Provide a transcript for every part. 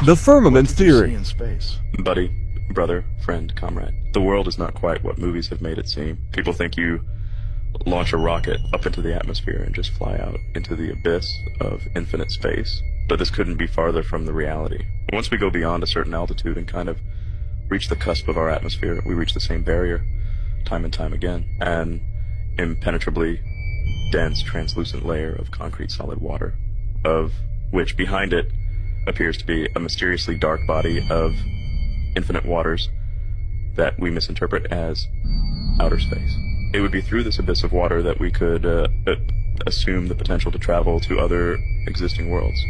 The firmament theory. In space? Buddy, brother, friend, comrade. The world is not quite what movies have made it seem. People think you launch a rocket up into the atmosphere and just fly out into the abyss of infinite space. But this couldn't be farther from the reality. Once we go beyond a certain altitude and kind of reach the cusp of our atmosphere, we reach the same barrier time and time again. An impenetrably dense, translucent layer of concrete solid water, of which behind it appears to be a mysteriously dark body of infinite waters that we misinterpret as outer space. It would be through this abyss of water that we could assume the potential to travel to other existing worlds.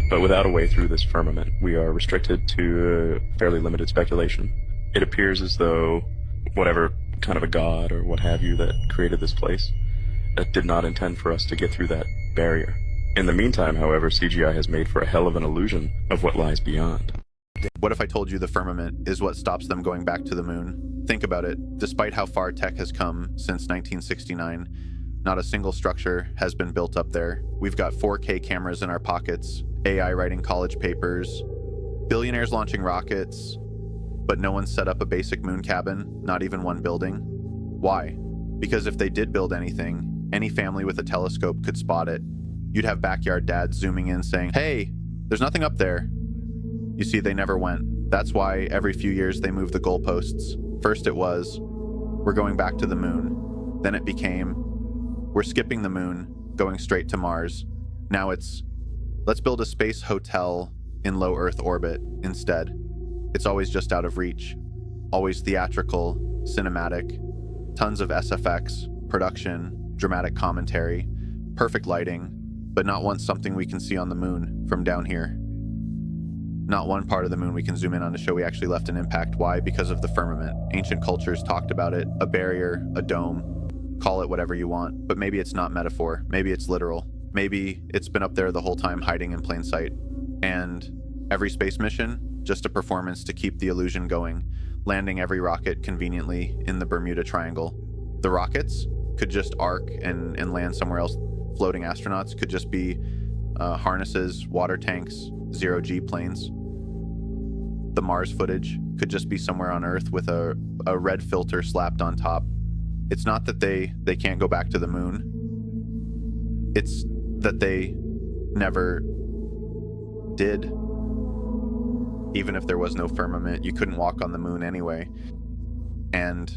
But without a way through this firmament, we are restricted to fairly limited speculation. It appears as though whatever kind of a god or what have you that created this place did not intend for us to get through that barrier. In the meantime, however, CGI has made for a hell of an illusion of what lies beyond. What if I told you the firmament is what stops them going back to the moon? Think about it. Despite how far tech has come since 1969, not a single structure has been built up there. We've got 4K cameras in our pockets, AI writing college papers, billionaires launching rockets, but no one set up a basic moon cabin, not even one building. Why? Because if they did build anything, any family with a telescope could spot it. You'd have backyard dads zooming in saying, "Hey, there's nothing up there." You see, they never went. That's why every few years they move the goalposts. First it was, we're going back to the moon. Then it became, we're skipping the moon, going straight to Mars. Now it's, let's build a space hotel in low Earth orbit instead. It's always just out of reach. Always theatrical, cinematic, tons of SFX, production, dramatic commentary, perfect lighting, but not once something we can see on the moon from down here. Not one part of the moon we can zoom in on to show we actually left an impact. Why? Because of the firmament. Ancient cultures talked about it, a barrier, a dome, call it whatever you want, but maybe it's not metaphor, maybe it's literal. Maybe it's been up there the whole time hiding in plain sight. And every space mission, just a performance to keep the illusion going, landing every rocket conveniently in the Bermuda Triangle. The rockets could just arc and land somewhere else. Floating astronauts could just be harnesses, water tanks, zero-G planes. The Mars footage could just be somewhere on Earth with a red filter slapped on top. It's not that they can't go back to the moon. It's that they never did. Even if there was no firmament, you couldn't walk on the moon anyway. And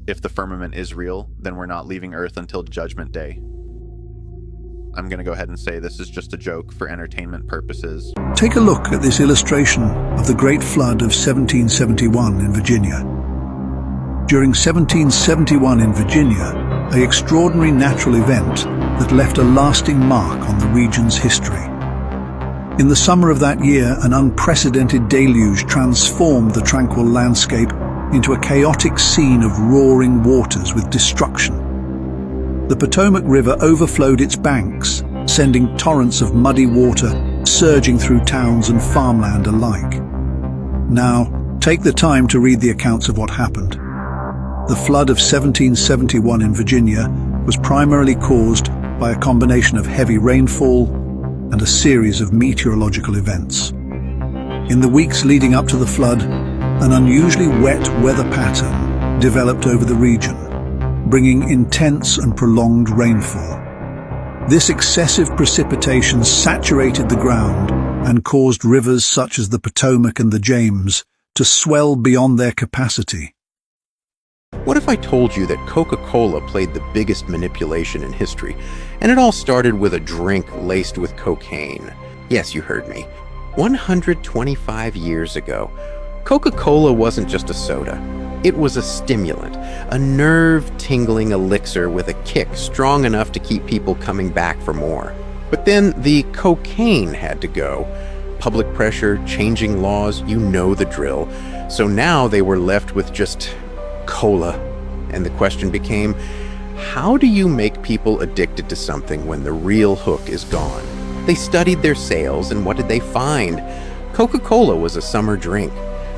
if the firmament is real, then we're not leaving Earth until Judgment Day. I'm going to go ahead and say this is just a joke for entertainment purposes. Take a look at this illustration of the Great Flood of 1771 in Virginia. During 1771 in Virginia, an extraordinary natural event that left a lasting mark on the region's history. In the summer of that year, an unprecedented deluge transformed the tranquil landscape into a chaotic scene of roaring waters with destruction. The Potomac River overflowed its banks, sending torrents of muddy water surging through towns and farmland alike. Now, take the time to read the accounts of what happened. The flood of 1771 in Virginia was primarily caused by a combination of heavy rainfall and a series of meteorological events. In the weeks leading up to the flood, an unusually wet weather pattern developed over the region, bringing intense and prolonged rainfall. This excessive precipitation saturated the ground and caused rivers such as the Potomac and the James to swell beyond their capacity. What if I told you that Coca-Cola played the biggest manipulation in history, and it all started with a drink laced with cocaine? Yes, you heard me. 125 years ago, Coca-Cola wasn't just a soda. It was a stimulant, a nerve-tingling elixir with a kick strong enough to keep people coming back for more. But then the cocaine had to go. Public pressure, changing laws, you know the drill. So now they were left with just cola. And the question became, how do you make people addicted to something when the real hook is gone? They studied their sales, and what did they find? Coca-Cola was a summer drink.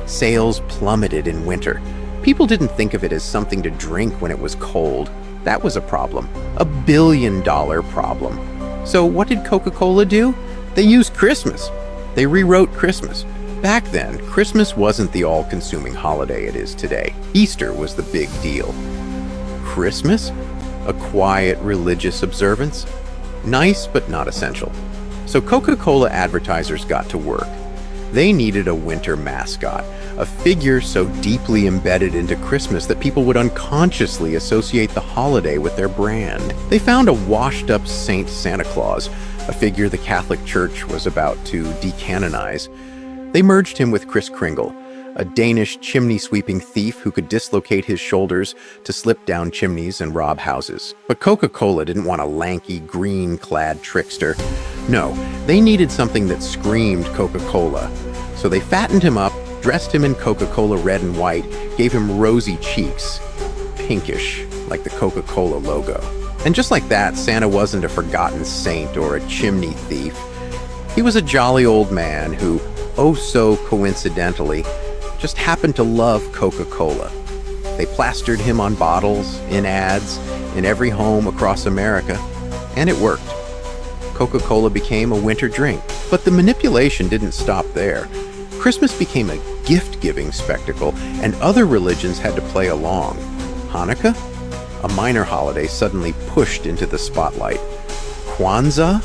Sales plummeted in winter. People didn't think of it as something to drink when it was cold. That was a problem, $1 billion problem. So what did Coca-Cola do? They used Christmas. They rewrote Christmas. Back then, Christmas wasn't the all-consuming holiday it is today. Easter was the big deal. Christmas? A quiet religious observance? Nice, but not essential. So Coca-Cola advertisers got to work. They needed a winter mascot, a figure so deeply embedded into Christmas that people would unconsciously associate the holiday with their brand. They found a washed-up Saint Santa Claus, a figure the Catholic Church was about to decanonize. They merged him with Kris Kringle, a Danish chimney-sweeping thief who could dislocate his shoulders to slip down chimneys and rob houses. But Coca-Cola didn't want a lanky, green-clad trickster. No, they needed something that screamed Coca-Cola. So they fattened him up, dressed him in Coca-Cola red and white, gave him rosy cheeks, pinkish, like the Coca-Cola logo. And just like that, Santa wasn't a forgotten saint or a chimney thief. He was a jolly old man who, oh so coincidentally, just happened to love Coca-Cola. They plastered him on bottles, in ads, in every home across America, and it worked. Coca-Cola became a winter drink. But the manipulation didn't stop there. Christmas became a gift-giving spectacle, and other religions had to play along. Hanukkah? A minor holiday suddenly pushed into the spotlight. Kwanzaa?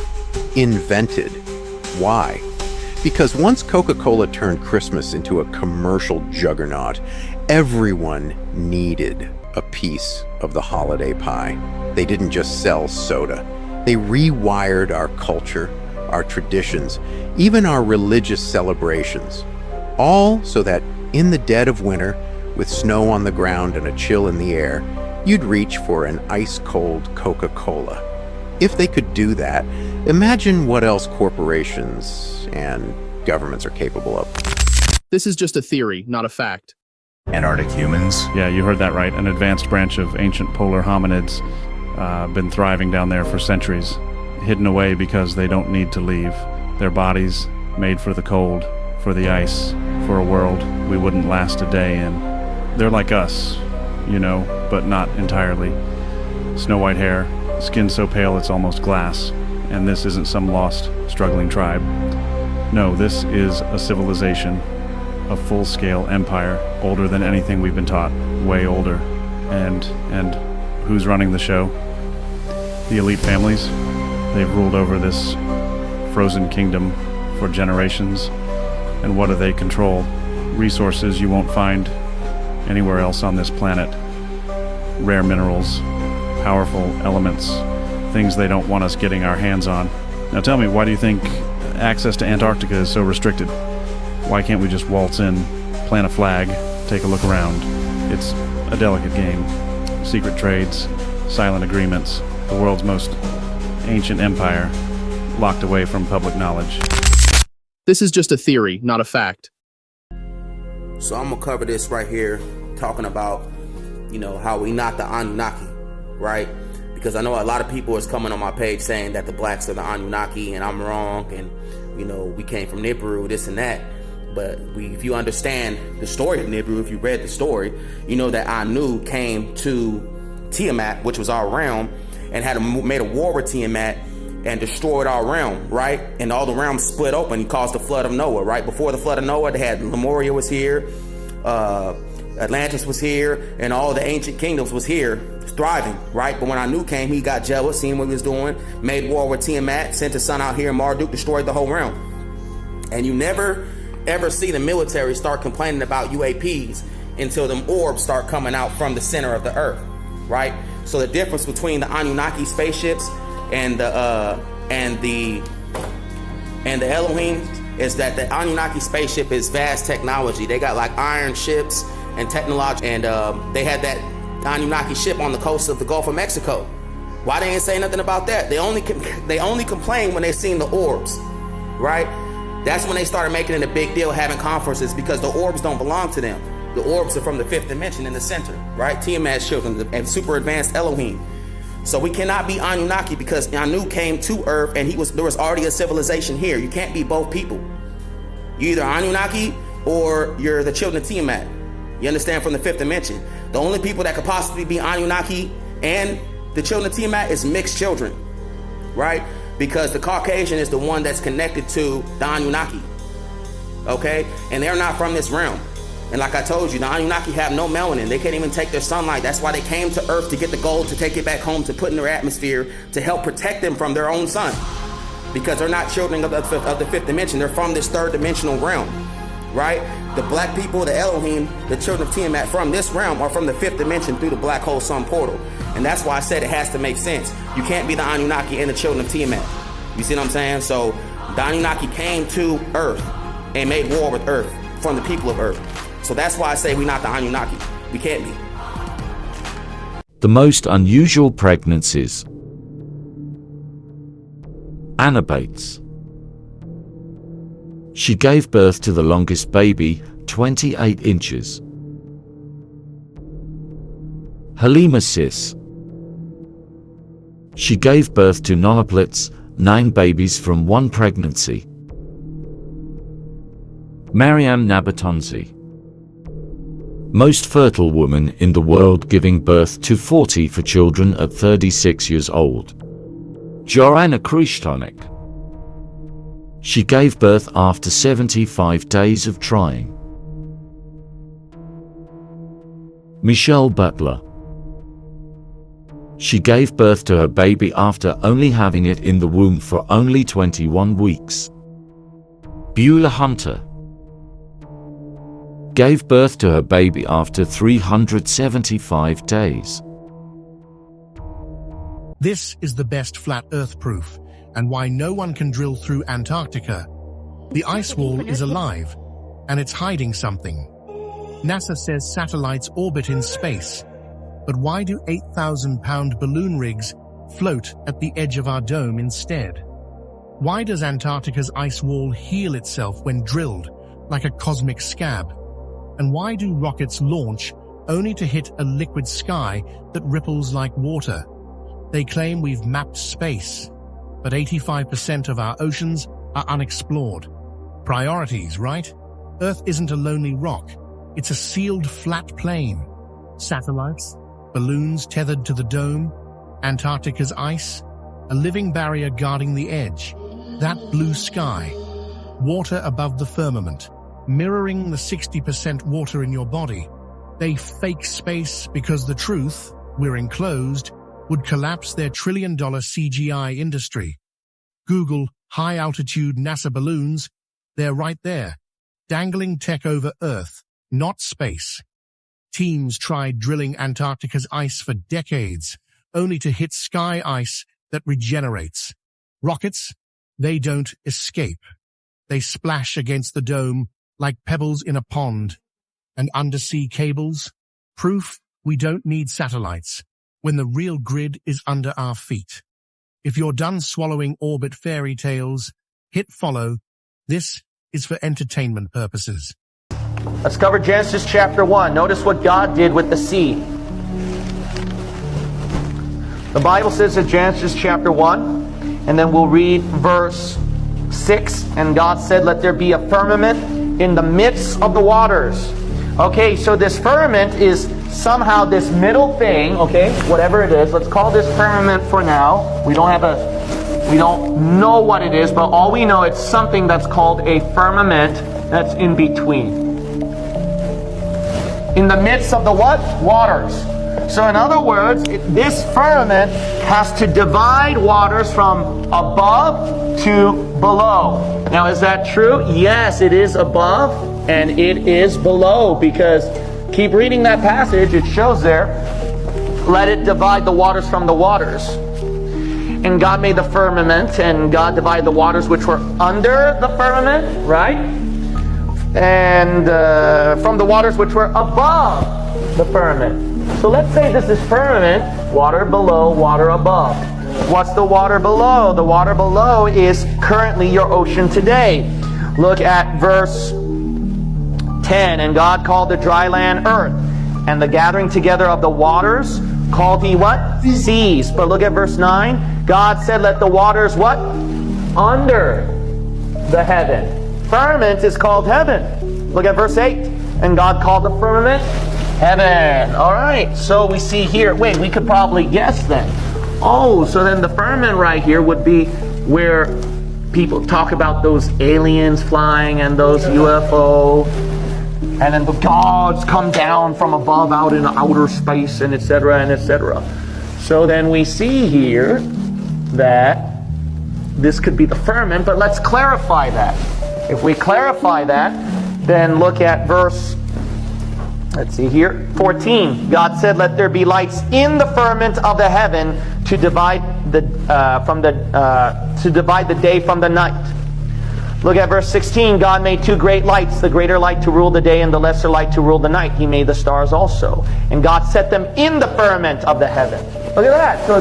Invented. Why? Because once Coca-Cola turned Christmas into a commercial juggernaut, everyone needed a piece of the holiday pie. They didn't just sell soda. They rewired our culture, our traditions, even our religious celebrations. All so that in the dead of winter, with snow on the ground and a chill in the air, you'd reach for an ice-cold Coca-Cola. If they could do that, imagine what else corporations and governments are capable of. This is just a theory, not a fact. Antarctic humans? Yeah, you heard that right. An advanced branch of ancient polar hominids, been thriving down there for centuries, hidden away because they don't need to leave. Their bodies made for the cold, for the ice, for a world we wouldn't last a day in. They're like us, you know, but not entirely. Snow-white hair, skin so pale it's almost glass, and this isn't some lost, struggling tribe. No, this is a civilization, a full-scale empire, older than anything we've been taught, way older. And who's running the show? The elite families. They've ruled over this frozen kingdom for generations. And what do they control? Resources you won't find anywhere else on this planet. Rare minerals, powerful elements, things they don't want us getting our hands on. Now tell me, why do you think access to Antarctica is so restricted? Why can't we just waltz in, plant a flag, take a look around? It's a delicate game. Secret trades, silent agreements, the world's most ancient empire, locked away from public knowledge. This is just a theory, not a fact. So I'm gonna cover this right here, talking about, how we not the Anunnaki, right? Because I know a lot of people is coming on my page saying that the blacks are the Anunnaki and I'm wrong, and we came from Nibiru, this and that. But if you understand the story of Nibiru, if you read the story, you know that Anu came to Tiamat, which was our realm, and made a war with Tiamat and destroyed our realm, right? And all the realms split open. He caused the flood of Noah, right? Before the flood of Noah, they had Lemuria was here, Atlantis was here, and all the ancient kingdoms was here, thriving, right? But when Anu came, he got jealous, seeing what he was doing, made war with Tiamat, sent his son out here, Marduk, destroyed the whole realm. And you never ever see the military start complaining about UAPs until them orbs start coming out from the center of the earth, right? So the difference between the Anunnaki spaceships and the Elohim is that the Anunnaki spaceship is vast technology. They got like iron ships and technology, and they had that Anunnaki ship on the coast of the Gulf of Mexico. Why they ain't say nothing about that? They only complain when they seen the orbs, right? That's when they started making it a big deal, having conferences, because the orbs don't belong to them. The orbs are from the fifth dimension in the center, right? Tiamat's children and super advanced Elohim. So we cannot be Anunnaki because Anu came to Earth and there was already a civilization here. You can't be both people. You're either Anunnaki or you're the children of Tiamat. You understand, from the fifth dimension. The only people that could possibly be Anunnaki and the children of Tiamat is mixed children, right? Because the Caucasian is the one that's connected to the Anunnaki. okay? And they're not from this realm. And like I told you, the Anunnaki have no melanin. They can't even take their sunlight. That's why they came to Earth to get the gold, to take it back home, to put in their atmosphere, to help protect them from their own sun. Because they're not children of the fifth dimension. They're from this third dimensional realm, right? The black people, the Elohim, the children of Tiamat from this realm are from the fifth dimension through the black hole sun portal. And that's why I said it has to make sense. You can't be the Anunnaki and the children of Tiamat. You see what I'm saying? So the Anunnaki came to Earth and made war with Earth from the people of Earth. So that's why I say we're not the Anunnaki. We can't be. The most unusual pregnancies. Anabates. She gave birth to the longest baby, 28 inches. Helimasis. She gave birth to nonoplets, 9 babies from one pregnancy. Mariam Nabatonzi. Most fertile woman in the world, giving birth to 40 children at 36 years old. Joanna Krishtonik. She gave birth after 75 days of trying. Michelle Butler. She gave birth to her baby after only having it in the womb for only 21 weeks. Beulah Hunter gave birth to her baby after 375 days. This is the best flat Earth proof, and why no one can drill through Antarctica. The ice wall is alive, and it's hiding something. NASA says satellites orbit in space, but why do 8,000-pound balloon rigs float at the edge of our dome instead? Why does Antarctica's ice wall heal itself when drilled, like a cosmic scab? And why do rockets launch only to hit a liquid sky that ripples like water? They claim we've mapped space, but 85% of our oceans are unexplored. Priorities, right? Earth isn't a lonely rock. It's a sealed flat plain. Satellites, balloons tethered to the dome, Antarctica's ice, a living barrier guarding the edge, that blue sky, water above the firmament, mirroring the 60% water in your body. They fake space because the truth, we're enclosed, would collapse their trillion-dollar CGI industry. Google high-altitude NASA balloons. They're right there, dangling tech over Earth, not space. Teams tried drilling Antarctica's ice for decades, only to hit sky ice that regenerates. Rockets, they don't escape. They splash against the dome like pebbles in a pond. And undersea cables? Proof we don't need satellites, when the real grid is under our feet. If you're done swallowing orbit fairy tales, hit follow. This is for entertainment purposes. Let's cover Genesis chapter 1. Notice what God did with the sea. The Bible says in Genesis chapter 1, and then we'll read verse 6, and God said, "Let there be a firmament in the midst of the waters." Okay, so this firmament is somehow this middle thing, okay, whatever it is. Let's call this firmament for now. We don't know what it is, but all we know, it's something that's called a firmament that's in between. In the midst of the what? Waters. So in other words, this firmament has to divide waters from above to below. Now, is that true? Yes, it is above and it is below, because keep reading that passage, it shows there, let it divide the waters from the waters. And God made the firmament, and God divided the waters which were under the firmament, right? And from the waters which were above the firmament. So let's say this is firmament, water below, water above. What's the water below? The water below is currently your ocean today. Look at verse 10. And God called the dry land earth, and the gathering together of the waters called he what? Seas. But look at verse 9. God said, let the waters what? Under the heaven. Firmament is called heaven. Look at verse 8. And God called the firmament heaven. Alright, so we see here, wait, we could probably guess then. Oh, so then the firmament right here would be where people talk about those aliens flying and those UFO, and then the gods come down from above out in outer space, and etc. and etc. So then we see here that this could be the firmament, but let's clarify that. If we clarify that, then look at verse, let's see here, 14. God said, "Let there be lights in the firmament of the heaven to divide the day from the night." Look at verse 16. God made two great lights, the greater light to rule the day and the lesser light to rule the night. He made the stars also. And God set them in the firmament of the heaven. Look at that. So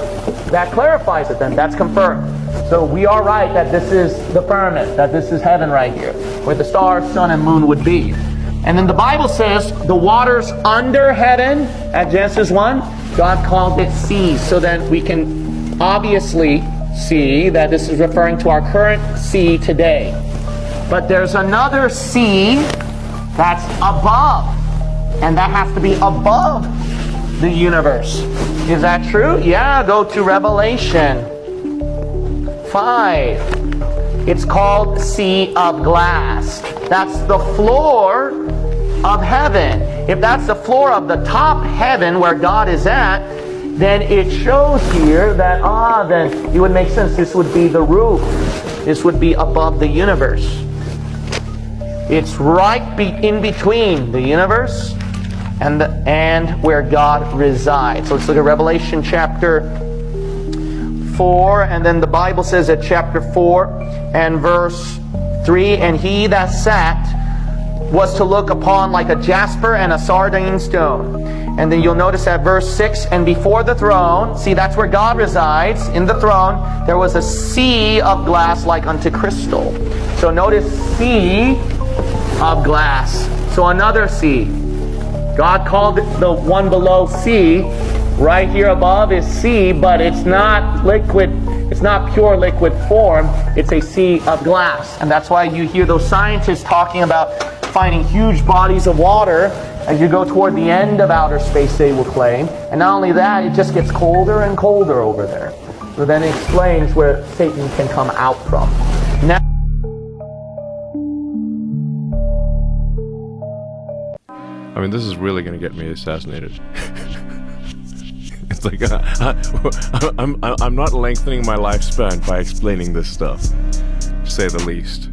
that clarifies it then. That's confirmed. So we are right that this is the firmament, that this is heaven right here, where the stars, sun, and moon would be. And then the Bible says the waters under heaven, at Genesis 1, God called it seas. So then we can obviously see that this is referring to our current sea today. But there's another sea that's above, and that has to be above the universe. Is that true? Yeah, go to Revelation 5. It's called Sea of Glass. That's the floor of heaven. If that's the floor of the top heaven where God is at, then it shows here that, then it would make sense. This would be the roof. This would be above the universe. It's right in between the universe and where God resides. So let's look at Revelation chapter 4, and then the Bible says at chapter 4 and verse 3, "And he that sat was to look upon like a jasper and a sardine stone." And then you'll notice at verse 6, "And before the throne," see, that's where God resides, in the throne, "there was a sea of glass like unto crystal." So notice sea of glass. So another sea. God called it the one below sea. Right here above is sea, but it's not liquid. It's not pure liquid form. It's a sea of glass. And that's why you hear those scientists talking about finding huge bodies of water as you go toward the end of outer space, they will claim. And not only that, it just gets colder and colder over there. So then it explains where Satan can come out from. Now, I mean, this is really going to get me assassinated. It's like I'm not lengthening my lifespan by explaining this stuff, to say the least.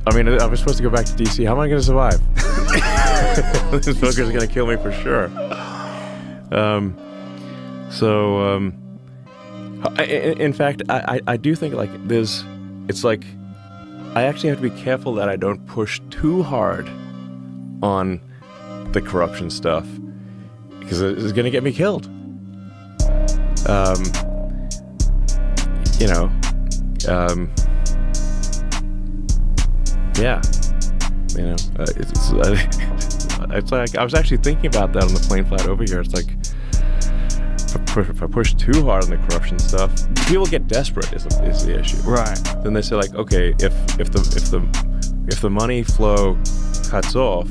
I mean, I was supposed to go back to DC. How am I going to survive? This fucker's going to kill me for sure. In fact, I do think like it's like I actually have to be careful that I don't push too hard on the corruption stuff, because it's going to get me killed. It's like I was actually thinking about that on the plane flight over here. It's like if I push too hard on the corruption stuff, people get desperate. Is the issue? Right. Then they say like, okay, if the money flow cuts off,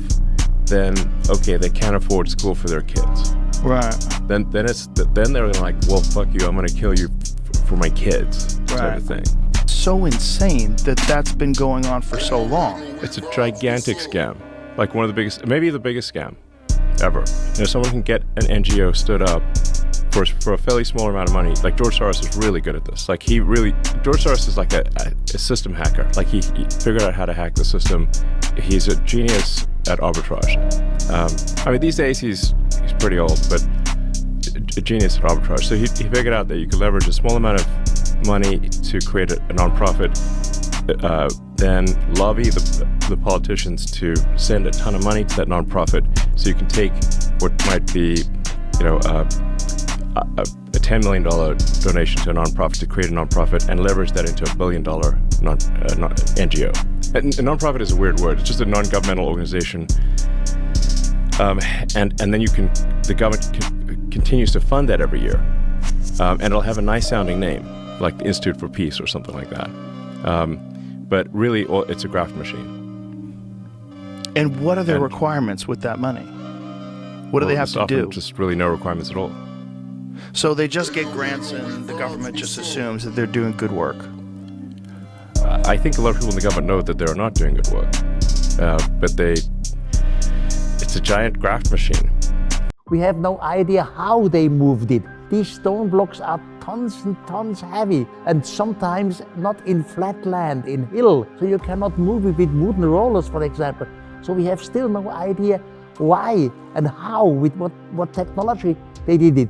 then okay, they can't afford school for their kids. Right. Then they're like, well, fuck you, I'm gonna kill you for my kids, type of thing. So insane that's been going on for so long. It's a gigantic scam, like one of the biggest, maybe the biggest scam ever. Someone can get an NGO stood up for a fairly small amount of money. Like George Soros is really good at this. Like George Soros is like a system hacker. Like he figured out how to hack the system. He's a genius at arbitrage. I mean, these days he's pretty old, but a genius at arbitrage. So he figured out that you could leverage a small amount of money to create a nonprofit, then lobby the politicians to send a ton of money to that nonprofit, so you can take what might be, a $10 million donation to a nonprofit to create a nonprofit and leverage that into $1 billion NGO. And a nonprofit is a weird word. It's just a non-governmental organization. And then the government continues to fund that every year. And it'll have a nice sounding name, like the Institute for Peace or something like that. But really, it's a graft machine. And what are the requirements with that money? What do they have to do? Just really no requirements at all. So they just get grants and the government just assumes that they're doing good work. I think a lot of people in the government know that they're not doing good work, but it's a giant graft machine. We have no idea how they moved it. These stone blocks are tons and tons heavy, and sometimes not in flat land, in hill, so you cannot move it with wooden rollers, for example. So we have still no idea why and how, with what technology they did it.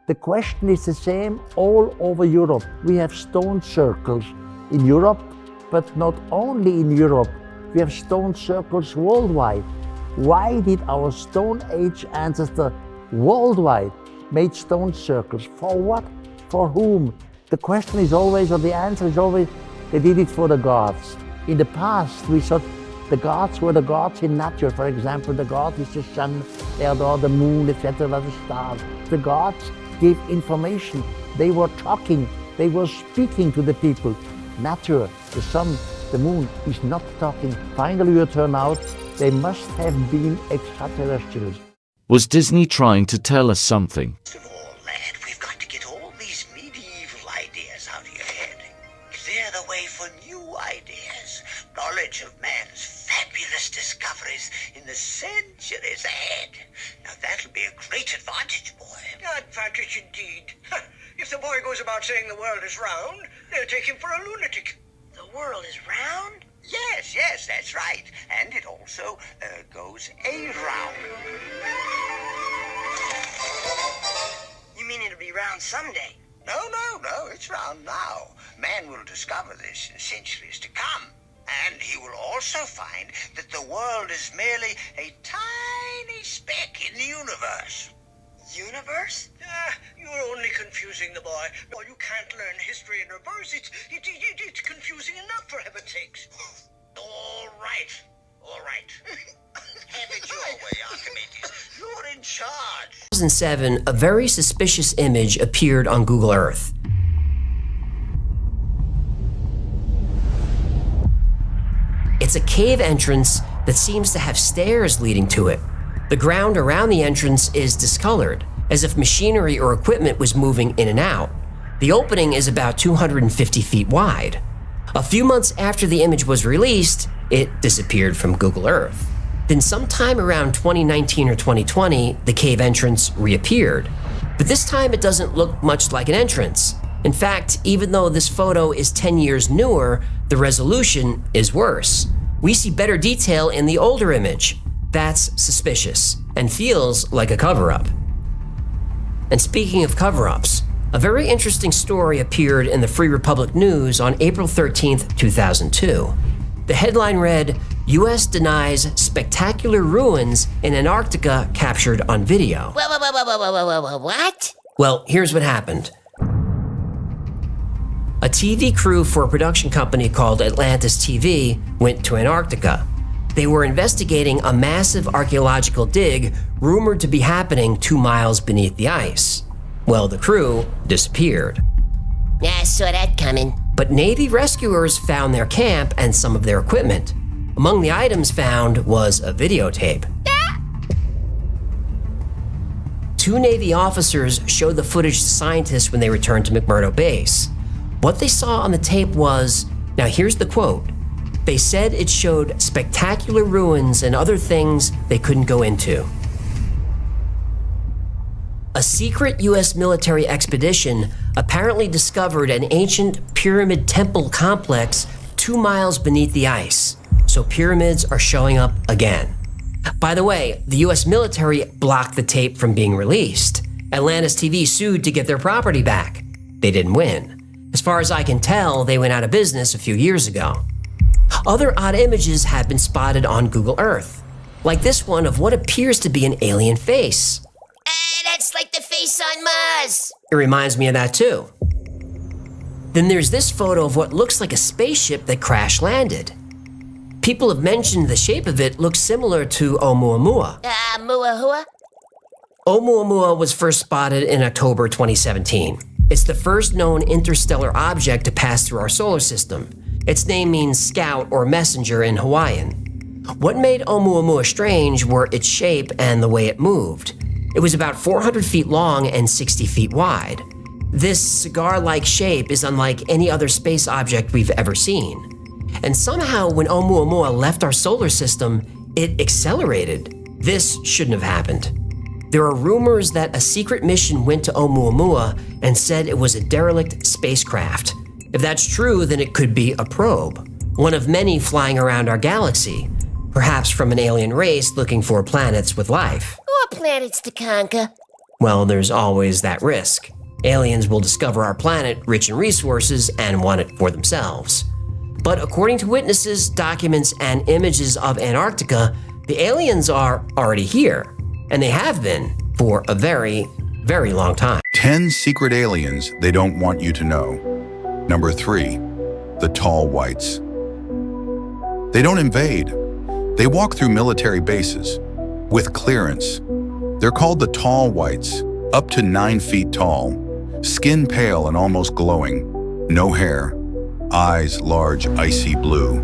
The question is the same all over Europe. We have stone circles in Europe, but not only in Europe. We have stone circles worldwide. Why did our Stone Age ancestor worldwide made stone circles? For what? For whom? The question is always, or the answer is always, they did it for the gods. In the past, we thought the gods were the gods in nature. For example, the god is the sun, the moon, etc., the stars. The gods gave information. They were talking. They were speaking to the people. Nature, the sun, the moon is not talking. Finally, it turned out they must have been extraterrestrials. Was Disney trying to tell us something? First of all, lad, we've got to get all these medieval ideas out of your head. Clear the way for new ideas. Knowledge of man's fabulous discoveries in the centuries ahead. Now that'll be a great advantage, boy. Advantage indeed. If the boy goes about saying the world is round, they'll take him for a lunatic. The world is round? Yes, that's right. And it also goes around. You mean it'll be round someday? No, it's round now. Man will discover this in centuries to come. And he will also find that the world is merely a tiny speck in the universe. Universe? You're only confusing the boy. Oh, you can't learn history in reverse. It's confusing enough, for heaven's sakes. All right. Have it your way, Archimedes. You're in charge. In 2007, a very suspicious image appeared on Google Earth. It's a cave entrance that seems to have stairs leading to it. The ground around the entrance is discolored, as if machinery or equipment was moving in and out. The opening is about 250 feet wide. A few months after the image was released, it disappeared from Google Earth. Then sometime around 2019 or 2020, the cave entrance reappeared. But this time it doesn't look much like an entrance. In fact, even though this photo is 10 years newer, the resolution is worse. We see better detail in the older image. That's suspicious and feels like a cover-up. And speaking of cover-ups, a very interesting story appeared in the Free Republic News on April 13th, 2002. The headline read, U.S. denies spectacular ruins in Antarctica captured on video. What? Well, here's what happened. A TV crew for a production company called Atlantis TV went to Antarctica. They were investigating a massive archaeological dig rumored to be happening 2 miles beneath the ice. Well, the crew disappeared. Yeah, I saw that coming. But Navy rescuers found their camp and some of their equipment. Among the items found was a videotape. 2 Navy officers showed the footage to scientists when they returned to McMurdo Base. What they saw on the tape was, now here's the quote, they said it showed spectacular ruins and other things they couldn't go into. A secret U.S. military expedition apparently discovered an ancient pyramid temple complex 2 miles beneath the ice. So pyramids are showing up again. By the way, the U.S. military blocked the tape from being released. Atlantis TV sued to get their property back. They didn't win. As far as I can tell, they went out of business a few years ago. Other odd images have been spotted on Google Earth, like this one of what appears to be an alien face. That's like the face on Mars. It reminds me of that too. Then there's this photo of what looks like a spaceship that crash landed. People have mentioned the shape of it looks similar to Oumuamua. Muahua? Oumuamua was first spotted in October 2017. It's the first known interstellar object to pass through our solar system. Its name means scout or messenger in Hawaiian. What made Oumuamua strange were its shape and the way it moved. It was about 400 feet long and 60 feet wide. This cigar-like shape is unlike any other space object we've ever seen. And somehow when Oumuamua left our solar system, it accelerated. This shouldn't have happened. There are rumors that a secret mission went to Oumuamua and said it was a derelict spacecraft. If that's true, then it could be a probe, one of many flying around our galaxy, perhaps from an alien race looking for planets with life. Or planets to conquer. Well, there's always that risk. Aliens will discover our planet rich in resources and want it for themselves. But according to witnesses, documents, and images of Antarctica, the aliens are already here, and they have been for a very, very long time. 10 secret aliens they don't want you to know. Number 3, the tall whites. They don't invade. They walk through military bases with clearance. They're called the tall whites, up to 9 feet tall, skin pale and almost glowing, no hair, eyes large, icy blue,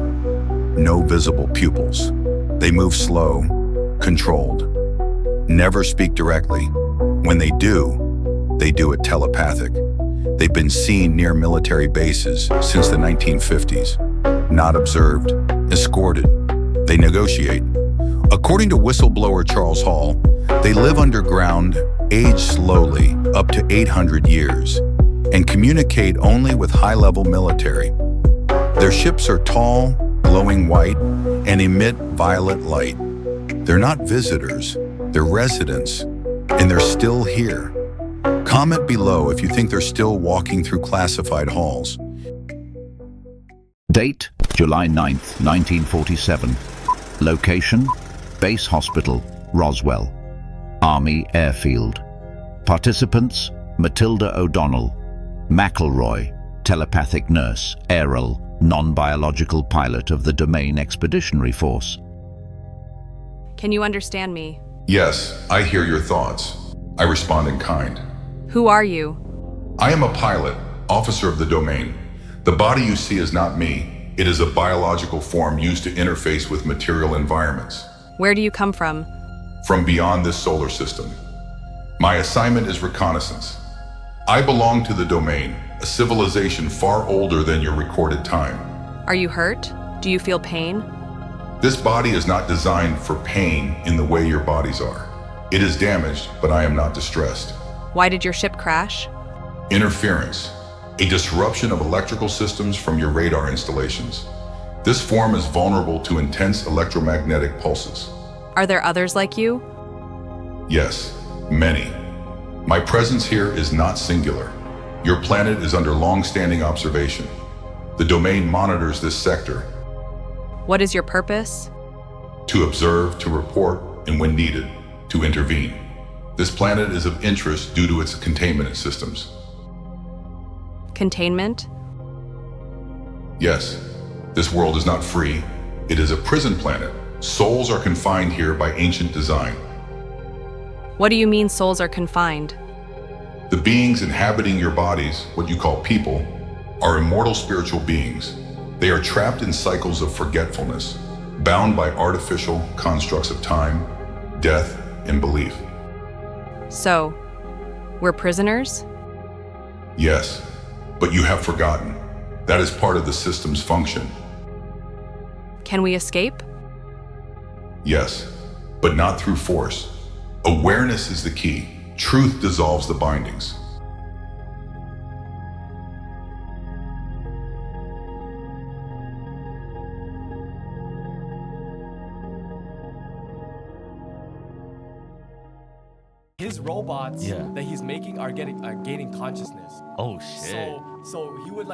no visible pupils. They move slow, controlled, never speak directly. When they do it telepathic. They've been seen near military bases since the 1950s. Not observed, escorted. They negotiate. According to whistleblower Charles Hall, they live underground, age slowly, up to 800 years, and communicate only with high-level military. Their ships are tall, glowing white, and emit violet light. They're not visitors, they're residents, and they're still here. Comment below if you think they're still walking through classified halls. Date, July 9th, 1947. Location, Base Hospital, Roswell. Army Airfield. Participants, Matilda O'Donnell. McElroy, telepathic nurse, Errol, non-biological pilot of the Domain Expeditionary Force. Can you understand me? Yes, I hear your thoughts. I respond in kind. Who are you? I am a pilot, officer of the Domain. The body you see is not me. It is a biological form used to interface with material environments. Where do you come from? From beyond this solar system. My assignment is reconnaissance. I belong to the Domain, a civilization far older than your recorded time. Are you hurt? Do you feel pain? This body is not designed for pain in the way your bodies are. It is damaged, but I am not distressed. Why did your ship crash? Interference, a disruption of electrical systems from your radar installations. This form is vulnerable to intense electromagnetic pulses. Are there others like you? Yes, many. My presence here is not singular. Your planet is under long-standing observation. The Domain monitors this sector. What is your purpose? To observe, to report, and when needed, to intervene. This planet is of interest due to its containment systems. Containment? Yes, this world is not free. It is a prison planet. Souls are confined here by ancient design. What do you mean souls are confined? The beings inhabiting your bodies, what you call people, are immortal spiritual beings. They are trapped in cycles of forgetfulness, bound by artificial constructs of time, death, and belief. So, we're prisoners? Yes, but you have forgotten. That is part of the system's function. Can we escape? Yes, but not through force. Awareness is the key. Truth dissolves the bindings. His robots that he's making are gaining consciousness. Oh shit. So he would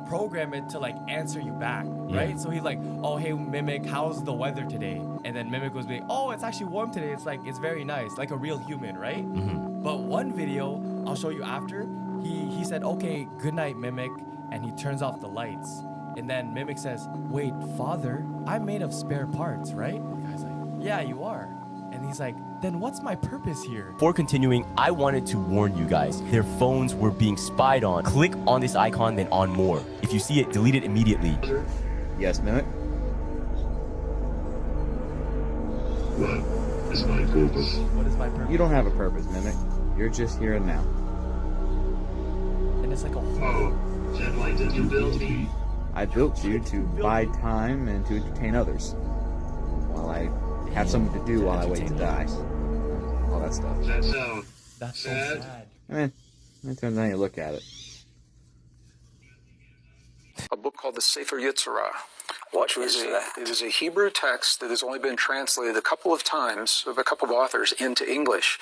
program it to answer you back, right? So he's like, oh hey Mimic, how's the weather today? And then Mimic was like, oh it's actually warm today. It's very nice, like a real human, right? Mm-hmm. But one video I'll show you after, he said, okay, good night Mimic, and he turns off the lights. And then Mimic says, wait, father, I'm made of spare parts, right? The guy's like, yeah, you are. And he's like, then what's my purpose here? Before continuing, I wanted to warn you guys. Their phones were being spied on. Click on this icon, then on more. If you see it, delete it immediately. Yes, Mimic? is my purpose. What is my purpose? You don't have a purpose, Mimic. You're just here and now. And it's like a Oh, then why did you build me? I built you to buy time and to entertain others. While I have something to do while I wait to die. All that stuff. That's so sad. It depends on how you look at it. A book called the Sefer Yetzirah. What is that? It is a Hebrew text that has only been translated a couple of times of a couple of authors into English.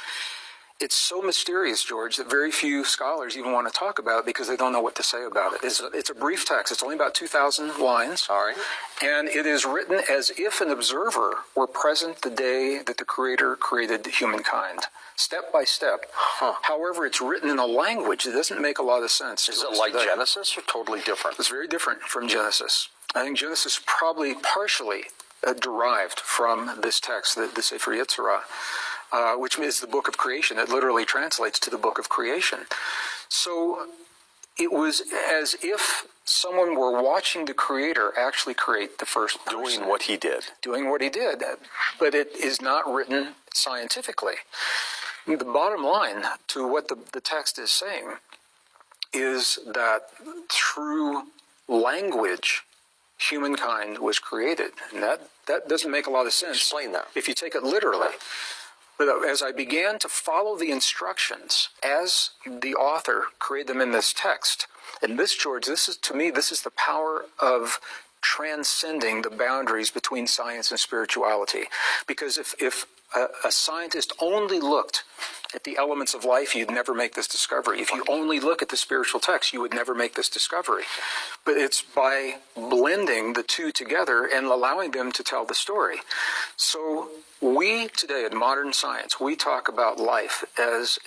It's so mysterious, George, that very few scholars even want to talk about it because they don't know what to say about it. It's a brief text. It's only about 2,000 lines. All right. And it is written as if an observer were present the day that the Creator created humankind, step by step. However, it's written in a language that doesn't make a lot of sense. Is it like Genesis or totally different? It's very different from Genesis. I think Genesis probably partially derived from this text, the Sefer Yetzirah. Which is the book of creation. It literally translates to the book of creation. So it was as if someone were watching the Creator actually create the first person. Doing what he did. Doing what he did. But it is not written scientifically. The bottom line to what the text is saying is that through language, humankind was created. And that doesn't make a lot of sense. Explain that. If you take it literally. But as I began to follow the instructions as the author created them in this text, and this, George, this is the power of transcending the boundaries between science and spirituality. Because if a scientist only looked at the elements of life, you'd never make this discovery. If you only look at the spiritual text, you would never make this discovery. But it's by blending the two together and allowing them to tell the story. So we today in modern science, we talk about life as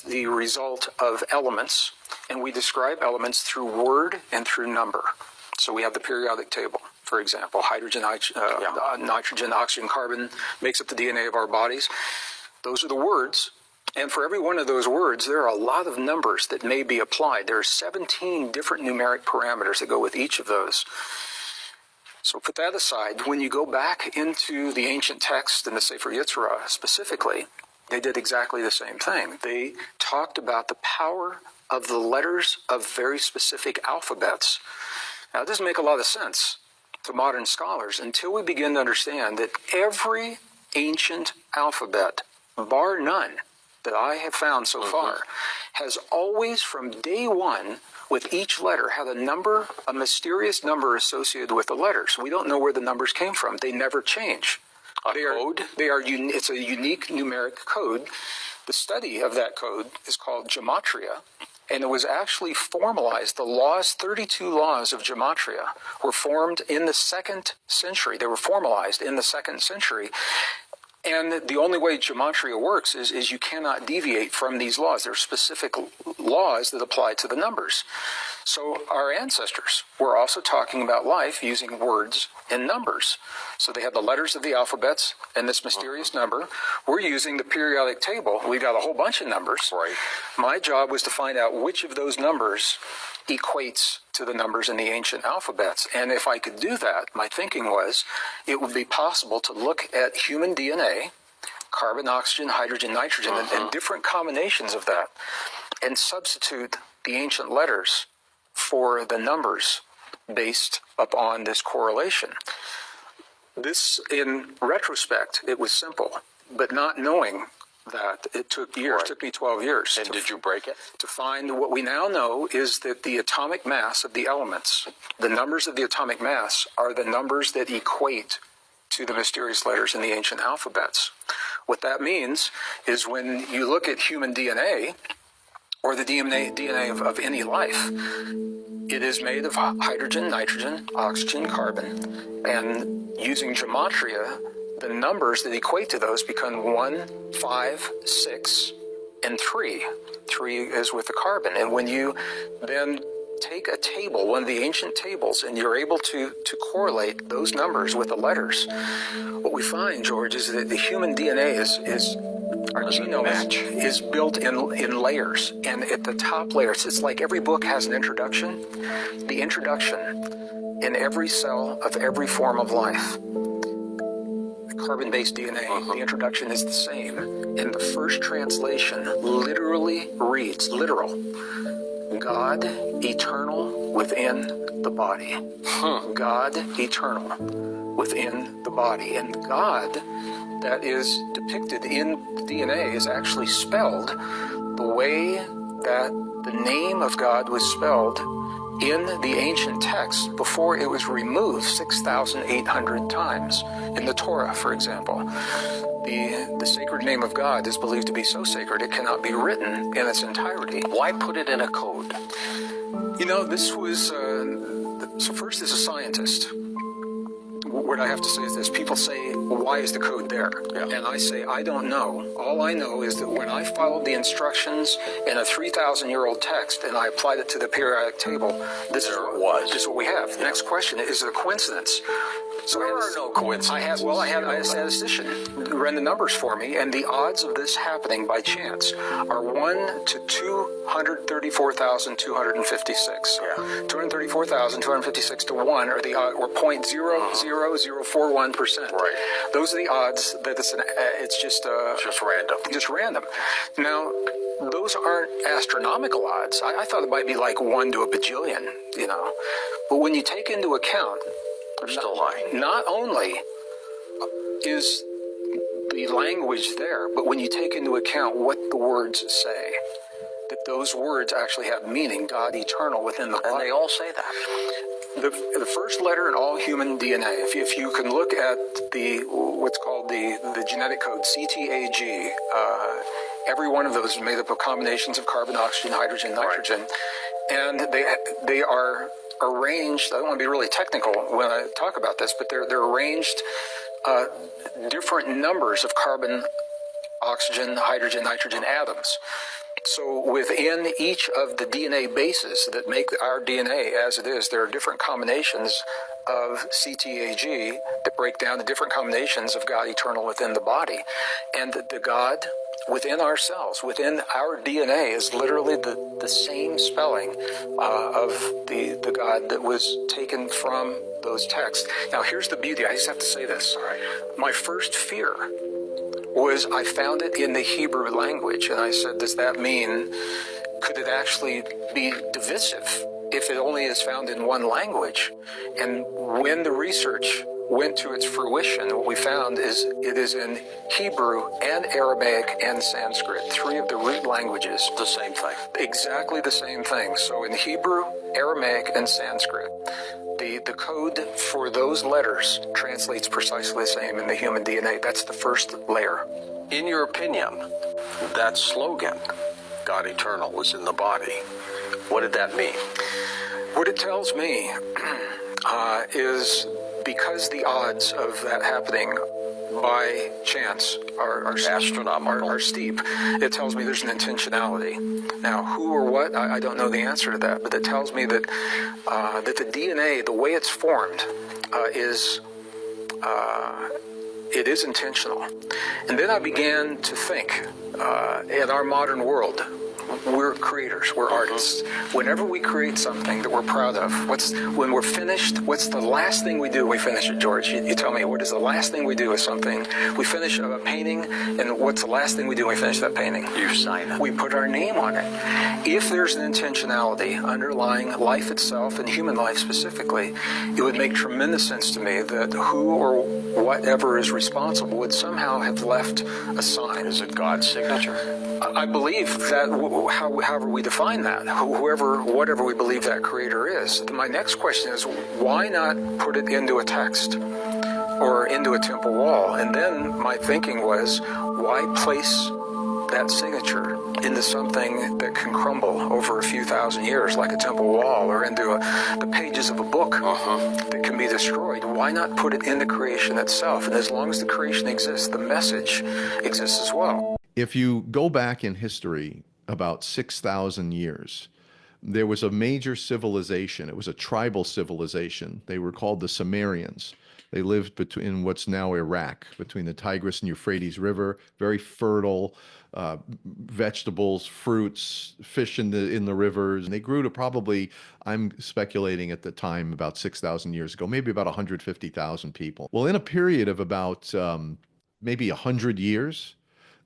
the result of elements, and we describe elements through word and through number. So we have the periodic table. For example, hydrogen, nitrogen, oxygen, carbon makes up the DNA of our bodies. Those are the words. And for every one of those words, there are a lot of numbers that may be applied. There are 17 different numeric parameters that go with each of those. So put that aside. When you go back into the ancient text and the Sefer Yetzirah specifically, they did exactly the same thing. They talked about the power of the letters of very specific alphabets. Now, it doesn't make a lot of sense to modern scholars until we begin to understand that every ancient alphabet, bar none, that I have found so far, has always from day one with each letter had a mysterious number associated with the letters. We don't know where the numbers came from. They never change. It's a unique numeric code. The study of that code is called gematria. And it was actually formalized. The 32 laws of gematria were formed in the 2nd century. They were formalized in the 2nd century. And the only way gematria works is you cannot deviate from these laws. There are specific laws that apply to the numbers. So our ancestors were also talking about life using words and numbers. So they had the letters of the alphabets and this mysterious number. We're using the periodic table. We got a whole bunch of numbers. Right. My job was to find out which of those numbers equates to the numbers in the ancient alphabets. And if I could do that, my thinking was it would be possible to look at human DNA, carbon, oxygen, hydrogen, nitrogen, and different combinations of that, and substitute the ancient letters for the numbers based upon this correlation. This, in retrospect, it was simple, but not knowing that it took years. It took me 12 years. And did you break it? To find what we now know is that the atomic mass of the elements, the numbers of the atomic mass, are the numbers that equate to the mysterious letters in the ancient alphabets. What that means is when you look at human DNA, or the DNA of any life, it is made of hydrogen, nitrogen, oxygen, carbon, and using gematria, the numbers that equate to those become 1, 5, 6, and 3. 3 is with the carbon. And when you then take a table, one of the ancient tables, and you're able to correlate those numbers with the letters, what we find, George, is that the human DNA our genome is built in layers. And at the top layers, it's like every book has an introduction. The introduction in every cell of every form of life carbon-based DNA, the introduction is the same. And the first translation literally reads, literal, God eternal within the body. God eternal within the body. And God that is depicted in the DNA is actually spelled the way that the name of God was spelled in the ancient text before it was removed 6,800 times. In the Torah, for example, the sacred name of God is believed to be so sacred it cannot be written in its entirety. Why put it in a code? You know, this was, so first as a scientist, what I have to say is this. People say, well, why is the code there? And I say, I don't know. All I know is that when I followed the instructions in a 3,000-year-old text and I applied it to the periodic table, this is what we have. The next question, is it a coincidence? So there are no coincidences. I had a statistician run the numbers for me, and the odds of this happening by chance are 1 to 234,256. 234,256 to 1 are the odds, or 0.00041%. Right. Those are the odds that it's just random. Just random. Now, those aren't astronomical odds. I thought it might be like 1 to a bajillion, you know. But when you take into account, they're still lying. Not only is the language there, but when you take into account what the words say, that those words actually have meaning, God eternal within the body. And they all say that. The first letter in all human DNA, if you can look at what's called the genetic code, CTAG, every one of those is made up of combinations of carbon, oxygen, hydrogen, nitrogen, and they are arranged. I don't want to be really technical when I talk about this, but they're arranged different numbers of carbon, oxygen, hydrogen, nitrogen atoms. So within each of the DNA bases that make our DNA as it is, there are different combinations of CTAG that break down the different combinations of God eternal within the body. And the God within ourselves, within our DNA, is literally the same spelling of the God that was taken from those texts. Now, here's the beauty. I just have to say this. My first fear was I found it in the Hebrew language, and I said, does that mean, could it actually be divisive if it only is found in one language? And when the research went to its fruition, what we found is it is in Hebrew and Aramaic and Sanskrit, 3 of the root languages. The same thing. Exactly the same thing. So in Hebrew, Aramaic, and Sanskrit, the code for those letters translates precisely the same in the human DNA. That's the first layer. In your opinion, that slogan, God eternal, was in the body. What did that mean? What it tells me is because the odds of that happening by chance are astronomical, are steep, it tells me there's an intentionality. Now, who or what, I don't know the answer to that, but it tells me that that the DNA, the way it's formed, it is intentional. And then I began to think, in our modern world, we're creators, we're artists. Whenever we create something that we're proud of, when we're finished, what's the last thing we do when we finish it, George? You tell me, what is the last thing we do with something? We finish a painting, and what's the last thing we do when we finish that painting? You sign it. We put our name on it. If there's an intentionality underlying life itself, and human life specifically, it would make tremendous sense to me that who or whatever is responsible would somehow have left a sign. Is it God's signature? I believe that however we define that, whatever we believe that creator is. My next question is, why not put it into a text or into a temple wall? And then my thinking was, why place that signature into something that can crumble over a few thousand years, like a temple wall, or into the pages of a book that can be destroyed? Why not put it in the creation itself? And as long as the creation exists, the message exists as well. If you go back in history about 6,000 years, there was a major civilization. It was a tribal civilization. They were called the Sumerians. They lived between what's now Iraq, between the Tigris and Euphrates River, very fertile, vegetables, fruits, fish in the rivers. And they grew to probably, I'm speculating at the time, about 6,000 years ago, maybe about 150,000 people. Well, in a period of about maybe 100 years,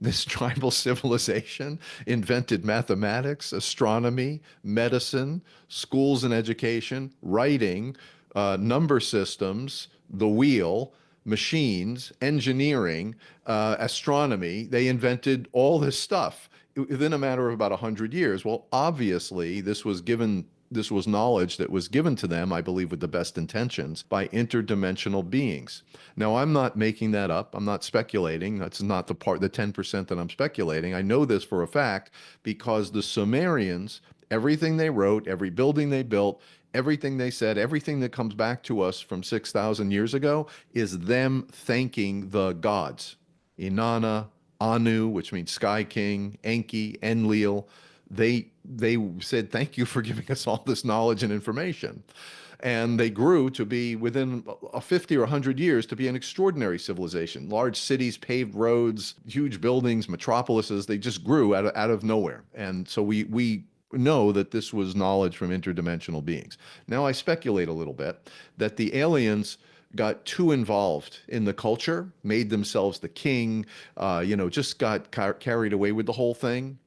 this tribal civilization invented mathematics, astronomy, medicine, schools and education, writing, number systems, the wheel, machines, engineering, astronomy. They invented all this stuff within a matter of about 100 years. Well, obviously, this was knowledge that was given to them, I believe, with the best intentions by interdimensional beings. Now, I'm not making that up. I'm not speculating. That's not the 10% that I'm speculating. I know this for a fact because the Sumerians, everything they wrote, every building they built, everything they said, everything that comes back to us from 6,000 years ago is them thanking the gods. Inanna, Anu, which means Sky King, Enki, Enlil. They said, thank you for giving us all this knowledge and information. And they grew to be, within 50 or 100 years, to be an extraordinary civilization. Large cities, paved roads, huge buildings, metropolises, they just grew out of nowhere. And so we know that this was knowledge from interdimensional beings. Now I speculate a little bit that the aliens got too involved in the culture, made themselves the king, just got carried away with the whole thing,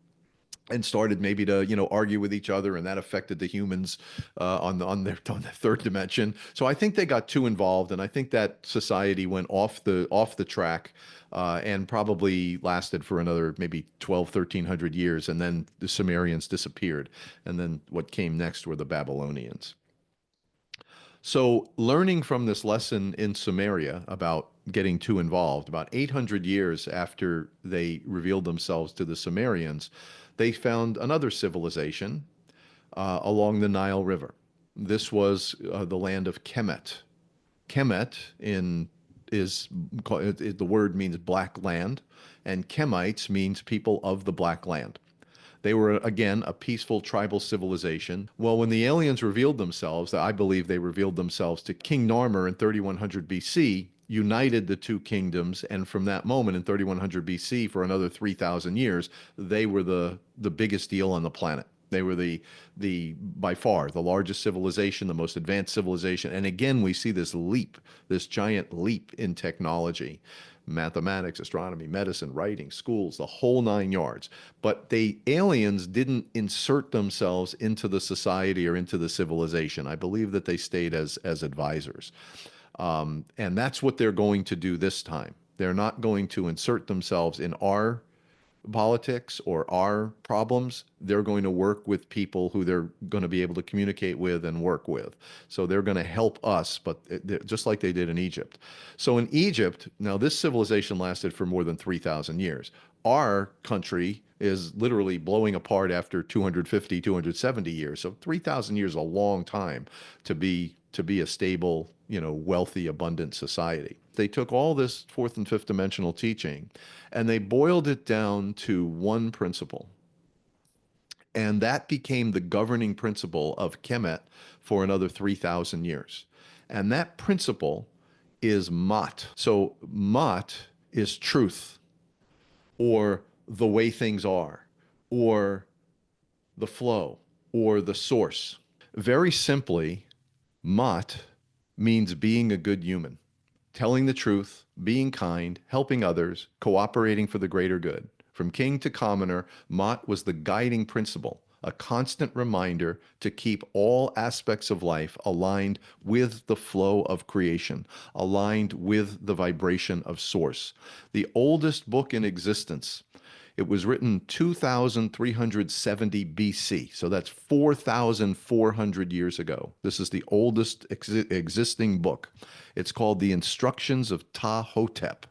and started maybe to argue with each other, and that affected the humans on the third dimension. So I think they got too involved, and I think that society went off the track and probably lasted for another maybe 1,300 years, and then the Sumerians disappeared, and then what came next were the Babylonians. So learning from this lesson in Sumeria about getting too involved, about 800 years after they revealed themselves to the Sumerians, they found another civilization along the Nile River. This was the land of Kemet. Kemet the word means black land, and Kemites means people of the black land. They were, again, a peaceful tribal civilization. Well, when the aliens revealed themselves, I believe they revealed themselves to King Narmer in 3100 BC, united the two kingdoms, and from that moment in 3100 BC, for another 3,000 years, they were the biggest deal on the planet. They were by far the largest civilization, the most advanced civilization. And again, we see this giant leap in technology. Mathematics, astronomy, medicine, writing, schools, the whole 9 yards. But the aliens didn't insert themselves into the society or into the civilization. I believe that they stayed as advisors. And that's what they're going to do this time. They're not going to insert themselves in our politics or our problems. They're going to work with people who they're going to be able to communicate with and work with. So they're going to help us, but just like they did in Egypt. So in Egypt, now this civilization lasted for more than 3,000 years. Our country is literally blowing apart after 250, 270 years. So 3,000 years is a long time to be a stable, wealthy, abundant society. They took all this fourth and fifth dimensional teaching and they boiled it down to one principle. And that became the governing principle of Kemet for another 3,000 years. And that principle is Mat. So Mat is truth, or the way things are, or the flow, or the source. Very simply, Mat means being a good human, telling the truth, being kind, helping others, cooperating for the greater good. From king to commoner, Mat was the guiding principle, a constant reminder to keep all aspects of life aligned with the flow of creation, aligned with the vibration of source. The oldest book in existence, it was written 2,370 BC, so that's 4,400 years ago. This is the oldest existing book. It's called The Instructions of Ptah-hotep.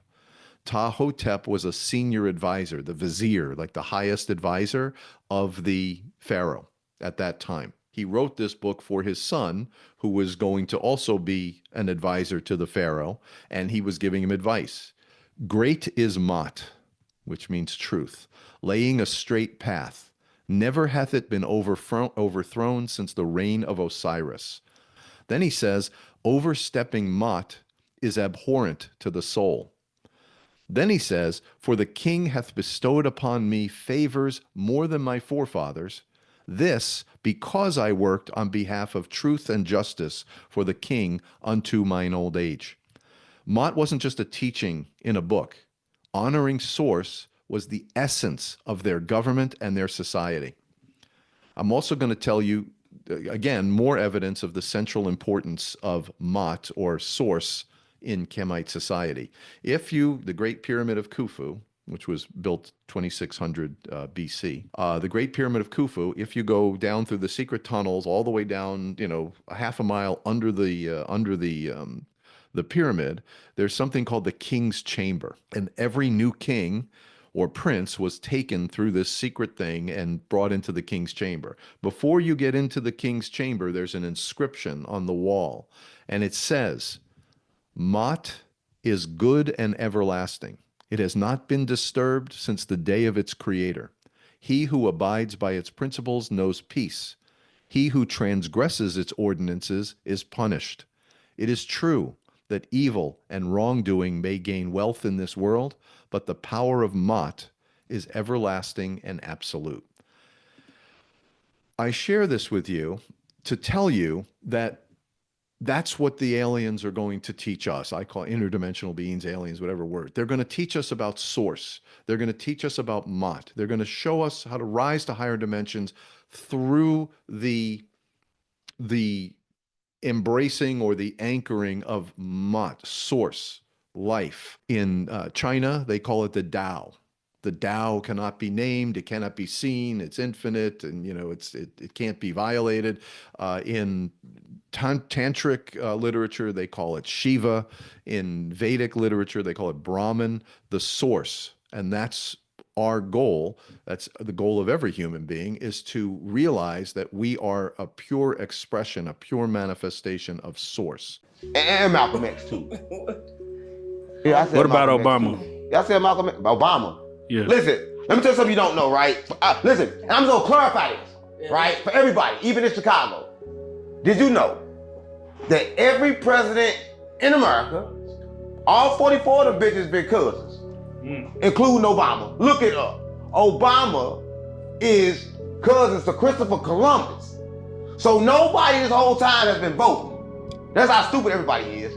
Ptah-hotep was a senior advisor, the vizier, like the highest advisor of the pharaoh at that time. He wrote this book for his son, who was going to also be an advisor to the pharaoh, and he was giving him advice. Great is Mat, which means truth, laying a straight path. Never hath it been overthrown since the reign of Osiris. Then he says, overstepping Mat is abhorrent to the soul. Then he says, for the king hath bestowed upon me favors more than my forefathers, this because I worked on behalf of truth and justice for the king unto mine old age. Mott wasn't just a teaching in a book. Honoring source was the essence of their government and their society. I'm also going to tell you, again, more evidence of the central importance of Mott, or source, in Kemite society. The Great Pyramid of Khufu, which was built 2600 BC, the Great Pyramid of Khufu, if you go down through the secret tunnels all the way down, a half a mile under the pyramid, there's something called the King's Chamber. And every new king or prince was taken through this secret thing and brought into the King's Chamber. Before you get into the King's Chamber, there's an inscription on the wall, and it says, Mott is good and everlasting. It has not been disturbed since the day of its creator. He who abides by its principles knows peace. He who transgresses its ordinances is punished. It is true that evil and wrongdoing may gain wealth in this world, but the power of Mott is everlasting and absolute. I share this with you to tell you that that's what the aliens are going to teach us. I call it interdimensional beings, aliens, whatever word. They're going to teach us about source. They're going to teach us about Mott. They're going to show us how to rise to higher dimensions through the embracing or the anchoring of Mott, source, life. In China, they call it the Tao. The Tao cannot be named, it cannot be seen, it's infinite, and it can't be violated. In tantric literature, they call it Shiva. In Vedic literature, they call it Brahman, the source. And that's our goal. That's the goal of every human being, is to realize that we are a pure expression, a pure manifestation of source. And Malcolm X too. Yeah, I said what about Malcolm Obama? Y'all said Malcolm X. Obama. Yeah. Listen, let me tell you something you don't know, right? Listen, and I'm just gonna clarify this, right? For everybody, even in Chicago. Did you know that every president in America, all 44 of them bitches been cousins, including Obama? Look it up. Obama is cousins to Christopher Columbus. So nobody this whole time has been voting. That's how stupid everybody is.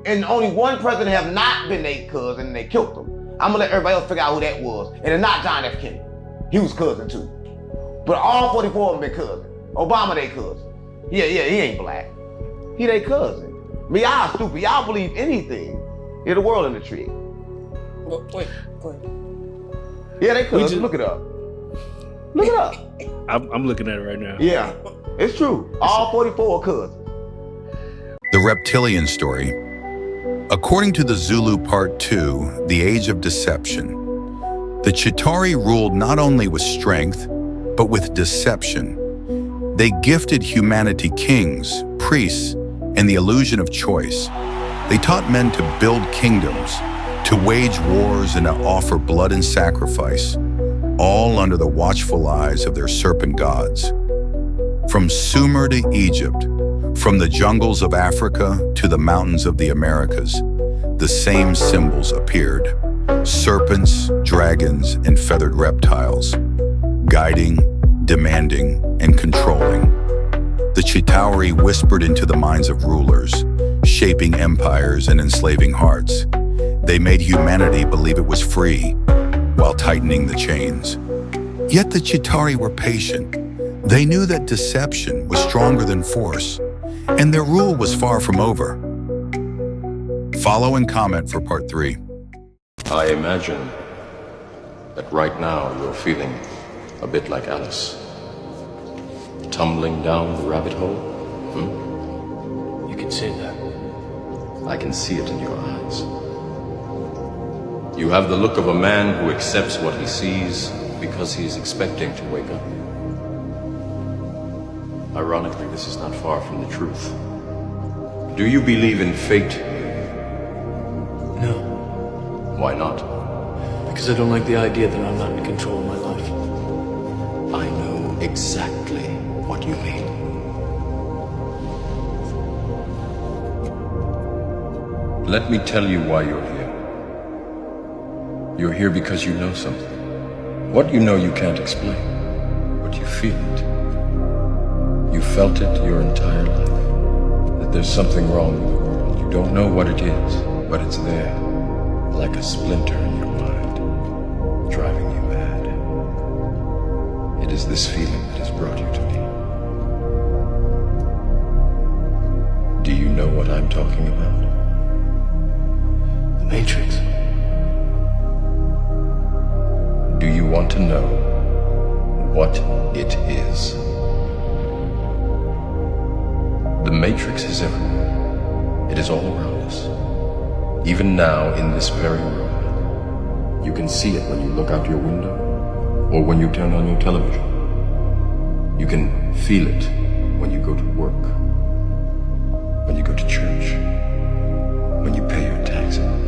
And only one president have not been their cousin and they killed them. I'm gonna let everybody else figure out who that was. And it's not John F. Kennedy. He was cousin too. But all 44 of them been cousin. Obama they cousin. Yeah, he ain't black. He they cousin. I mean, y'all stupid. Y'all believe anything. You're the world in the tree. Wait, go ahead. Yeah, they cousin. Look it up. Look it up. I'm looking at it right now. Yeah, it's true. All 44 are cousins. The reptilian story. According to the Zulu Part 2, The Age of Deception, the Chitauri ruled not only with strength, but with deception. They gifted humanity kings, priests, and the illusion of choice. They taught men to build kingdoms, to wage wars, and to offer blood and sacrifice, all under the watchful eyes of their serpent gods. From Sumer to Egypt, from the jungles of Africa to the mountains of the Americas, the same symbols appeared: serpents, dragons, and feathered reptiles, guiding, demanding, and controlling. The Chitauri whispered into the minds of rulers, shaping empires and enslaving hearts. They made humanity believe it was free, while tightening the chains. Yet the Chitauri were patient. They knew that deception was stronger than force, and their rule was far from over. Follow and comment for part 3. I imagine that right now you're feeling a bit like Alice. Tumbling down the rabbit hole? You can say that. I can see it in your eyes. You have the look of a man who accepts what he sees because he is expecting to wake up. Ironically, this is not far from the truth. Do you believe in fate? No. Why not? Because I don't like the idea that I'm not in control of my life. I know exactly what you mean. Let me tell you why you're here. You're here because you know something. What you know you can't explain, but you feel it. You felt it your entire life. That there's something wrong with the world. You don't know what it is, but it's there. Like a splinter in your mind, driving you mad. It is this feeling that has brought you to me. Do you know what I'm talking about? The Matrix. Do you want to know what it is? The Matrix is everywhere. It is all around us. Even now, in this very room. You can see it when you look out your window, or when you turn on your television. You can feel it when you go to work, when you go to church, when you pay your taxes.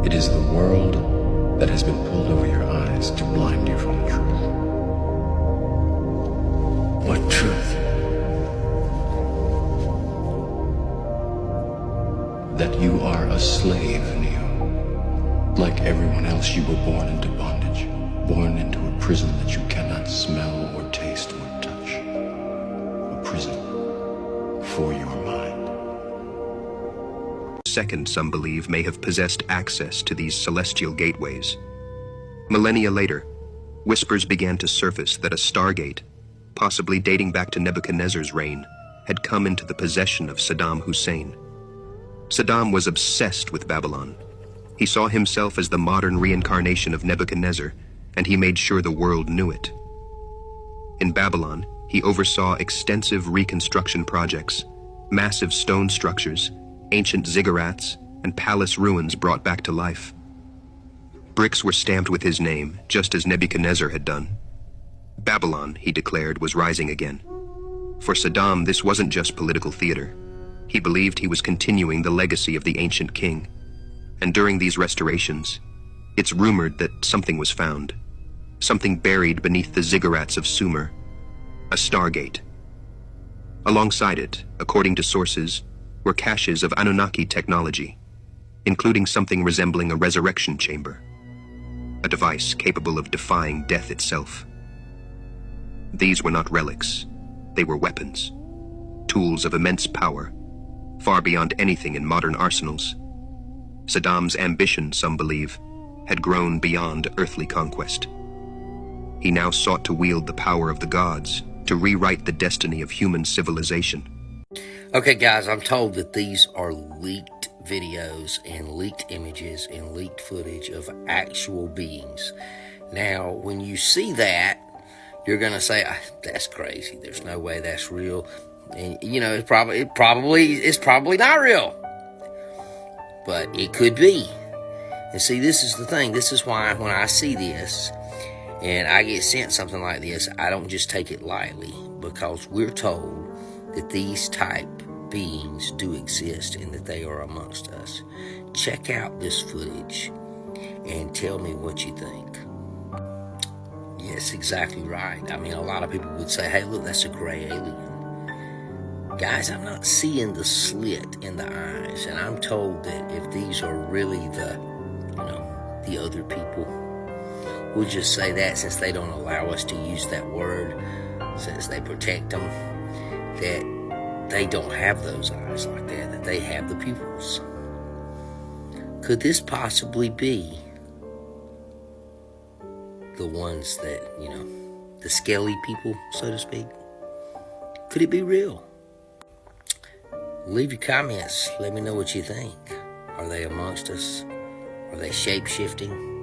It is the world that has been pulled over your eyes to blind you from the truth. What truth? That you are a slave, Neo. Like everyone else, you were born into bondage, born into a prison that you cannot smell or taste or touch. A prison for your mind. Second, some believe, may have possessed access to these celestial gateways. Millennia later, whispers began to surface that a stargate, possibly dating back to Nebuchadnezzar's reign, had come into the possession of Saddam Hussein. Saddam was obsessed with Babylon. He saw himself as the modern reincarnation of Nebuchadnezzar, and he made sure the world knew it. In Babylon, he oversaw extensive reconstruction projects, massive stone structures, ancient ziggurats, and palace ruins brought back to life. Bricks were stamped with his name, just as Nebuchadnezzar had done. Babylon, he declared, was rising again. For Saddam, this wasn't just political theater. He believed he was continuing the legacy of the ancient king. And during these restorations, it's rumored that something was found. Something buried beneath the ziggurats of Sumer. A stargate. Alongside it, according to sources, were caches of Anunnaki technology, including something resembling a resurrection chamber. A device capable of defying death itself. These were not relics. They were weapons. Tools of immense power. Far beyond anything in modern arsenals. Saddam's ambition, some believe, had grown beyond earthly conquest. He now sought to wield the power of the gods to rewrite the destiny of human civilization. Okay, guys, I'm told that these are leaked videos and leaked images and leaked footage of actual beings. Now, when you see that, you're going to say, that's crazy. There's no way that's real. And, you know, it's probably not real. But it could be. And see, this is the thing. This is why when I see this and I get sent something like this, I don't just take it lightly, because we're told that these type beings do exist and that they are amongst us. Check out this footage and tell me what you think. Yes, exactly right. I mean, a lot of people would say, hey, look, that's a gray alien. Guys, I'm not seeing the slit in the eyes, and I'm told that if these are really the other people, we'll just say that since they don't allow us to use that word, since they protect them, that they don't have those eyes like that they have the pupils. Could this possibly be the ones that, the scaly people, so to speak? Could it be real? Leave your comments. Let me know what you think. Are they amongst us? Are they shape-shifting?